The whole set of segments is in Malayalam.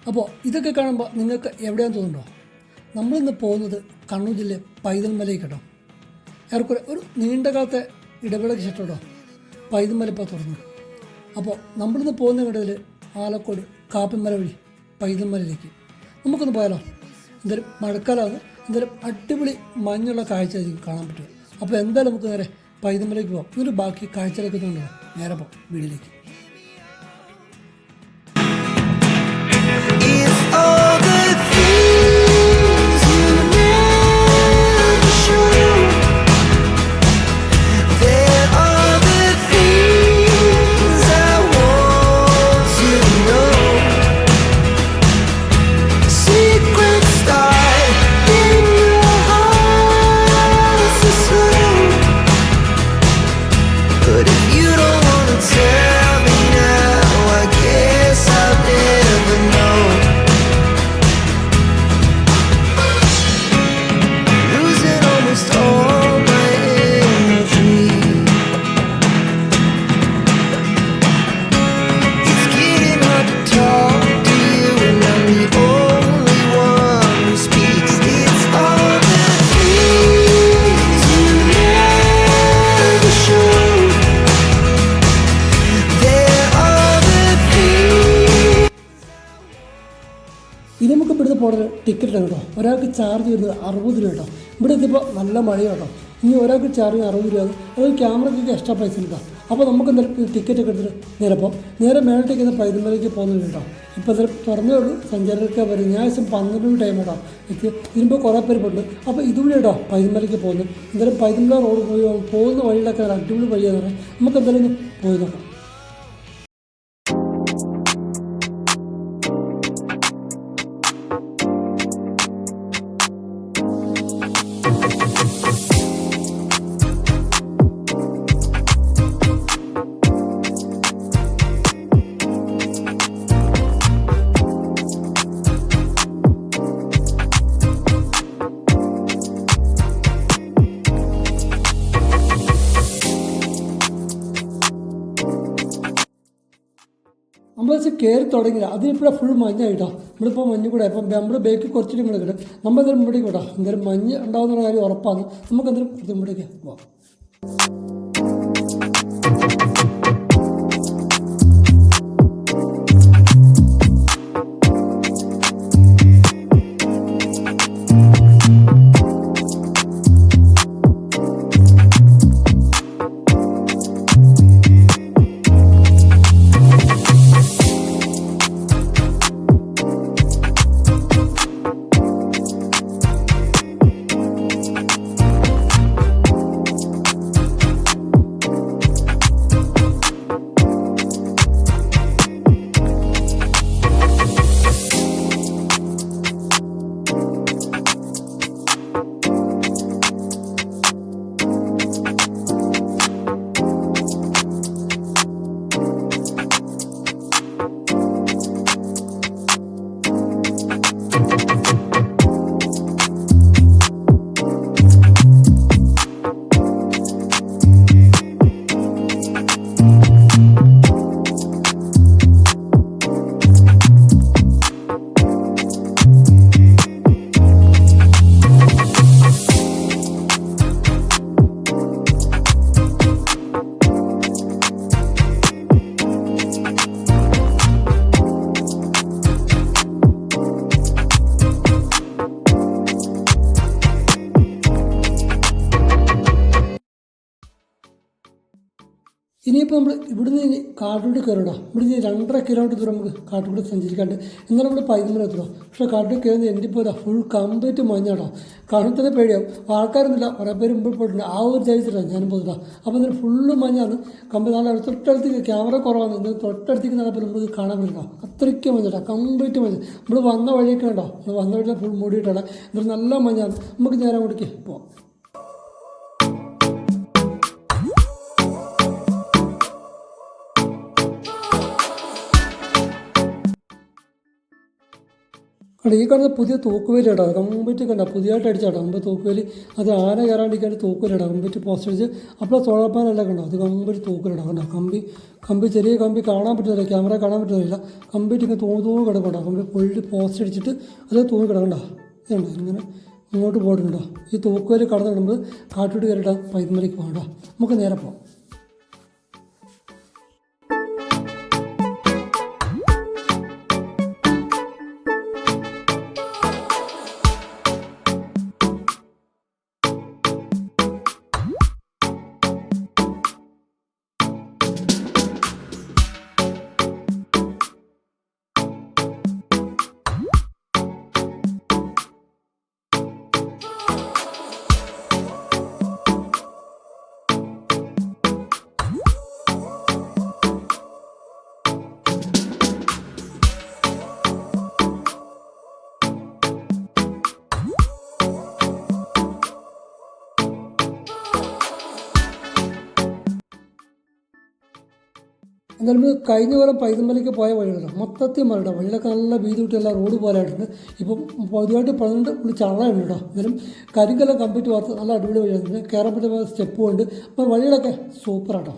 അപ്പോൾ ഇതൊക്കെ കാണുമ്പോൾ നിങ്ങൾക്ക് എവിടെയാണെന്ന് തോന്നുന്നുണ്ടോ? നമ്മളിന്ന് പോകുന്നത് കണ്ണൂർ ജില്ലയിൽ പൈതൽമലയിൽ കേട്ടോ. ഏറെക്കുറെ ഒരു നീണ്ട കാലത്തെ ഇടവേളയ്ക്ക് ശേഷം കേട്ടോ പൈതൽമല ഇപ്പോൾ തുറന്നു. അപ്പോൾ നമ്മളിന്ന് പോകുന്ന കടയിൽ ആലക്കോട് കാപ്പിമല വഴി പൈതൽമലയിലേക്ക് നമുക്കൊന്ന് പോയാലോ? എന്തായാലും മഴക്കാലമാണ്, എന്തായാലും അടിപൊളി മഞ്ഞുള്ള കാഴ്ച കാണാൻ പറ്റും. അപ്പോൾ എന്തായാലും നമുക്ക് നേരെ പൈതൽമലയ്ക്ക് പോകാം. ഇതിന് ബാക്കി കാഴ്ചയിലേക്ക് തോന്നുന്നു. നേരെ പോകാം വീട്ടിലേക്ക്. ഇനി നമുക്ക് ഇവിടുന്ന് പോകണ ടിക്കറ്റ് കേട്ടോ. ഒരാൾക്ക് ചാർജ് വരുന്നത് 60 രൂപ കേട്ടോ. ഇവിടെ എത്തിയപ്പോൾ നല്ല മഴ കേട്ടോ. ഇനി ഒരാൾക്ക് ചാർജ് 60 രൂപ. അതൊരു ക്യാമറയ്ക്ക് എക്സ്ട്രാ പൈസ കേട്ടോ. അപ്പോൾ നമുക്ക് എന്തായാലും ടിക്കറ്റ് ഒക്കെ എടുത്തിട്ട് നേരെ മേളത്തേക്ക് പൈതൽമലയ്ക്ക് പോകുന്നത് കേട്ടോ. ഇപ്പോൾ എന്തായാലും തുറന്നേ ഉള്ളൂ, സഞ്ചാരികൾക്ക് വരും. ഞാൻ 12 ടൈം കേട്ടോ ഇതിനുമ്പോൾ കുറേ പേര് പോയിട്ടുണ്ട്. അപ്പോൾ ഇതുവഴി കേട്ടോ പൈതൽമലയ്ക്ക് പോകുന്നത്. എന്തായാലും പൈതൽമല റോഡ് പോകുന്ന വഴിയിലൊക്കെ അടിപൊളി വഴിയാന്ന് പറയാം. നമുക്ക് എന്തായാലും ഒന്ന് പോയി നോക്കാം. നമ്മൾ കയറി തുടങ്ങില്ല, അതിനിപ്പോഴാണ് ഫുൾ മഞ്ഞായിട്ടോ. നമ്മളിപ്പോൾ മഞ്ഞ് കൂടെ അപ്പം നമ്മുടെ ബേക്ക് കുറച്ചിട്ട് ഇങ്ങോട്ട് കിട്ടും. നമ്മൾ എന്തായാലും ഇവിടേക്ക് വിടാം. എന്തായാലും മഞ്ഞ് ഉണ്ടാകുന്ന കാര്യം ഉറപ്പാണ്. നമുക്ക് എന്തായാലും കുറച്ച് ഇവിടേക്ക് പോവാം. ഇനിയിപ്പോൾ നമ്മൾ ഇവിടുന്ന് ഇനി കാട്ടിലൂടെ കയറണം. ഇവിടുന്ന് 2.5 കിലോമീറ്റർ ദൂരം നമുക്ക് കാട്ടിലൂടെ സഞ്ചരിക്കാണ്ട് എന്നാലും നമ്മൾ പൈതൽമല എത്തണം. പക്ഷേ കാട്ടിൽ കയറുന്നത് എൻ്റെ പോലെ ഫുൾ കംപ്ലീറ്റ് മഞ്ഞാട്ടോ. കാണുമ്പോൾ തന്നെ പേടിയാവും. ആൾക്കാരൊന്നുമില്ല, കുറേ പേര് മുമ്പിൽ പോയിട്ടുണ്ട്. ആ ഒരു ധൈര്യത്തിലാണ് ഞാനും പോകുന്നത്. അപ്പോൾ അതിന് ഫുള്ള് മഞ്ഞാണ്. നാളെ തൊട്ടടുത്തേക്ക് ക്യാമറ കുറവാണ്. ഇന്ന് തൊട്ടടുത്തേക്ക് നടപ്പോൾ നമുക്ക് കാണാൻ പറ്റില്ല. അത്രയ്ക്ക് മഞ്ഞാട്ടോ, കംപ്ലീറ്റ് മഞ്ഞ്. നമ്മൾ വന്ന വഴിയൊക്കെ ഉണ്ടോ, വന്ന വഴിയിൽ ഫുൾ മൂടിയിട്ടാണ്. എന്നിട്ട് നല്ല മഞ്ഞാണ്. നമുക്ക് നേരെ അങ്ങോട്ടേക്ക് പോവാം. കണ്ടോ ഈ കാണുന്ന പുതിയ തൂക്കുവേലി കേട്ടോ, കംപ്ലീറ്റ് കണ്ടോ പുതിയതായിട്ട് അടിച്ചാട്ടോ മുമ്പ് തൂക്കുവേലി. അത് ആന കയറാണ്ടിരിക്കാണ്ട് തൂക്കുവേലി ഇടാം കംപ്ലീറ്റ് പോസ്റ്റ് അടിച്ച്. അപ്പോൾ സോളാർ പാനലല്ല കണ്ടോ, അത് കംപ്ലീറ്റ് തൂക്കുവേലിടാം കണ്ടോ. കമ്പി ചെറിയ കമ്പി കാണാൻ പറ്റുന്നില്ല, ക്യാമറ കാണാൻ പറ്റുന്നില്ല. കംപ്ലീറ്റ് ഇങ്ങനെ തൂങ്ങി കിടക്കണ്ടോ, കംപ്ലീറ്റ് ഫുള്ള് പോസ്റ്റ് അടിച്ചിട്ട് അത് തൂങ്ങി കിടക്കണ്ടോ. ഇതുണ്ടോ ഇങ്ങനെ ഇങ്ങോട്ട് പോയിട്ടുണ്ടോ. ഈ തൂക്കുവേലി കടന്ന് കിടുമ്പോൾ കാട്ടോട്ട് കയറിയിട്ടാ പൈതൽമലയ്ക്ക് പോകണ്ടോ. നമുക്ക് നേരെ പോകാം. എന്നാലും കഴിഞ്ഞ കൊല്ലം പൈതൽമലയ്ക്ക് പോയ വഴികളാണ് മൊത്തത്തിൽ മറിയിടാം. വഴിയിലൊക്കെ നല്ല വീതി കൂട്ടിയുള്ള റോഡ് പോലെ ആയിട്ടുണ്ട്. ഇപ്പം പുതിയതായിട്ട് പണിത് പുള്ളി ചള്ളയുണ്ട് കേട്ടോ. എന്നാലും കരിങ്കെല്ലാം കംപ്ലീറ്റ് വാർത്ത നല്ല അടിപൊളി വഴിയാണ്. പിന്നെ കയറാൻ പറ്റുന്ന സ്റ്റെപ്പും ഉണ്ട്. അപ്പോൾ വഴികളൊക്കെ സൂപ്പറാട്ടോ.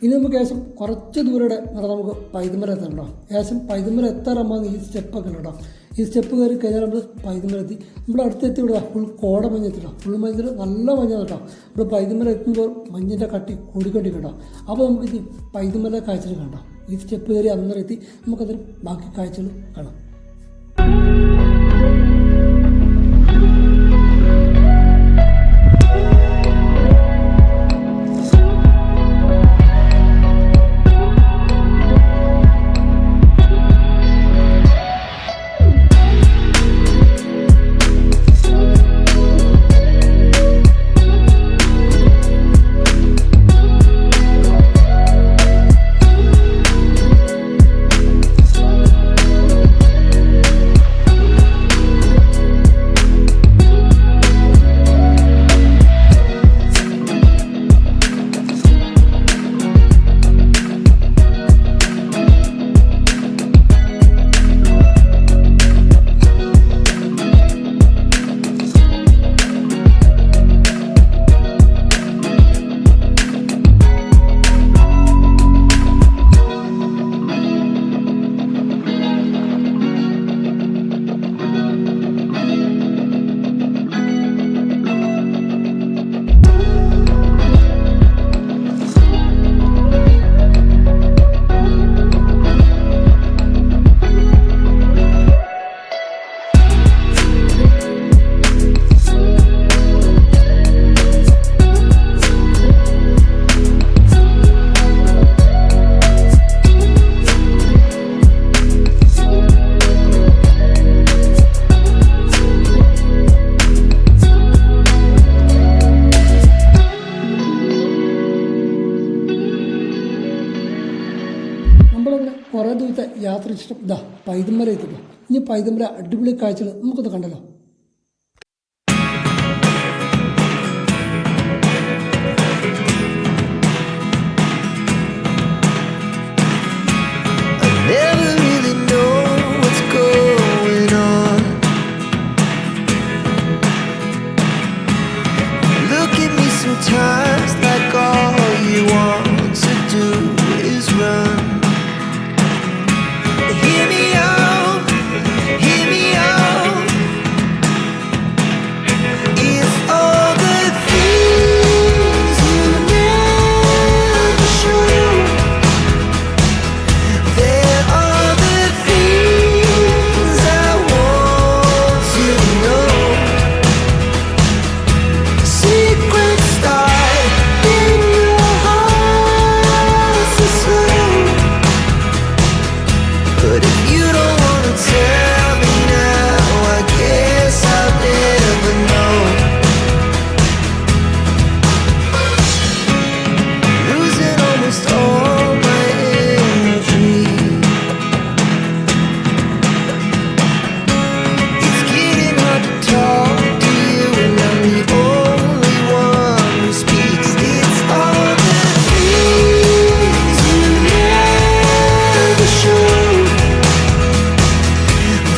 ഇനി നമുക്ക് ഏകദേശം കുറച്ച് ദൂരം നമുക്ക് പൈതൽമല എത്തണം. ഏകദേശം പൈതൽമല എത്താറാകുമ്പോൾ ഈ സ്റ്റെപ്പൊക്കെ ഉണ്ട് കേട്ടോ. ഈ സ്റ്റെപ്പ് കയറി കഴിഞ്ഞാൽ നമ്മൾ പൈതൽമല എത്തി. നമ്മുടെ അടുത്തെത്തി വിടുക ഫുൾ കോടമഞ്ഞ് എത്തിട്ടോ. ഫുൾ മഞ്ഞിൽ നല്ല മഞ്ഞാണ് കേട്ടോ. ഇവിടെ പൈതൽമല എത്തുമ്പോൾ മഞ്ഞിൻ്റെ കട്ടി കൂടിക്കൊണ്ടി കേട്ടോ. അപ്പോൾ നമുക്ക് ഇത് പൈതൽമല കാഴ്ചകൾ കാണാം. ഈ സ്റ്റെപ്പ് കയറി അന്നേരം എത്തി നമുക്കതിന് ബാക്കി കാഴ്ചകൾ കാണാം. നമ്മളങ്ങനെ കുറേ ദിവസത്തെ യാത്ര ഇഷ്ടം ഇതാ പൈതൽമല എത്തുന്നു. ഇനി പൈതൽമല അടിപൊളി കാഴ്ചകൾ നമുക്കൊന്ന് കണ്ടല്ലോ. Sometimes like all you want to do is run. Hear me out, hear me out. It's all the things you never show. There are the things I want to know. Secrets start in your heart so slow. But if you don't wanna tell me now, I guess I'll never know. Losing almost all my energy. It's getting hard to talk to you, and I'm the only one who speaks. It's all the things you never show.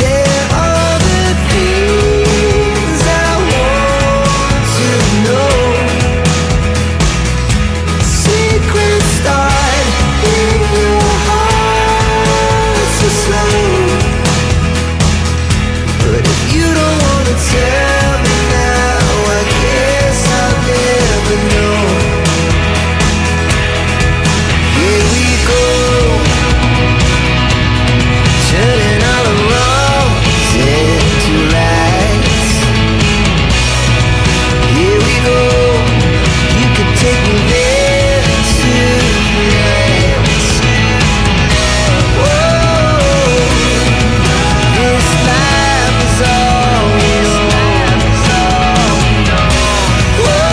There are the things I want to know. Secrets start in your heart so slow. But if you don't wanna tell me now, I guess I'll never know. Here we go, turning all the wrongs into rights. Here we go, you could take me there tonight. Whoa, this life is all we know. Whoa,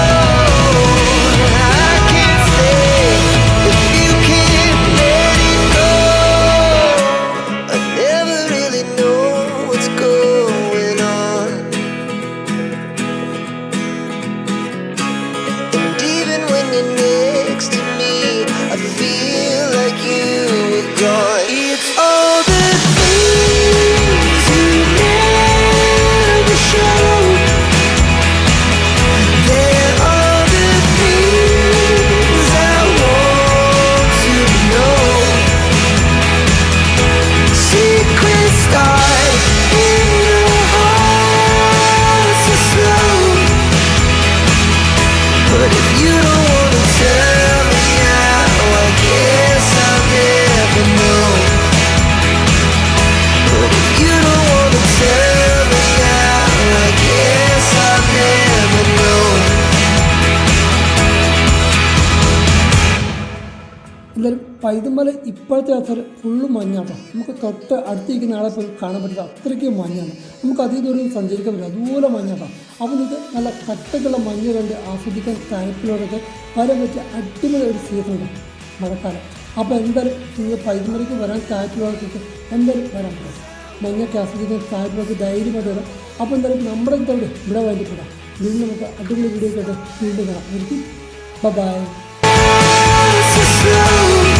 I can't stay if you can't let it go. I never really know what's going on. And even when you're next to me, I feel like you were gone. It's all the things you never show. There are the things I want to know. Secrets start in your heart so slow. But if you don't wanna tell me now, I guess I'll never know. But if you don't wanna tell me now, I guess I'll never know. എന്തായാലും പൈതൽമല ഇപ്പോഴത്തെ യാത്ര ഫുള്ള് മഞ്ഞാട്ടോ. നമുക്ക് തൊട്ട് അടുത്തിരിക്കുന്ന ആളെ പോയി കാണാൻ പറ്റില്ല, അത്രയ്ക്ക് മഞ്ഞാണ്. നമുക്ക് അധികം ദൂരം സഞ്ചരിക്കാൻ പറ്റില്ല, അതുപോലെ മഞ്ഞാട്ടോ. അപ്പോൾ നിങ്ങൾക്ക് നല്ല കട്ടക്കുള്ള മഞ്ഞ് കണ്ട് ആസ്വദിക്കാൻ തണുപ്പിലോടൊക്കെ വരാൻ പറ്റിയ അടിപൊളി ഒരു സീസണുണ്ട് മഴക്കാലം. അപ്പോൾ എന്തായാലും നിങ്ങൾ പൈതൽമലയ്ക്ക് വരാൻ താല്പര്യമുള്ളവർക്ക് എന്തായാലും വരാൻ പറ്റും. മഞ്ഞൊക്കെ ആസ്വദിക്കാൻ താല്പര്യമുള്ളവർക്ക് ധൈര്യമായിട്ട് വരാം. അപ്പോൾ എന്തായാലും നമ്മുടെ ഇതോടെ ഇവിടെ വേണ്ടിപ്പെടാം. വീണ്ടും നമുക്ക് അടിപൊളി വീഡിയോ കേട്ട് വീണ്ടും കാണാം. എനിക്ക് ബൈ. So slow.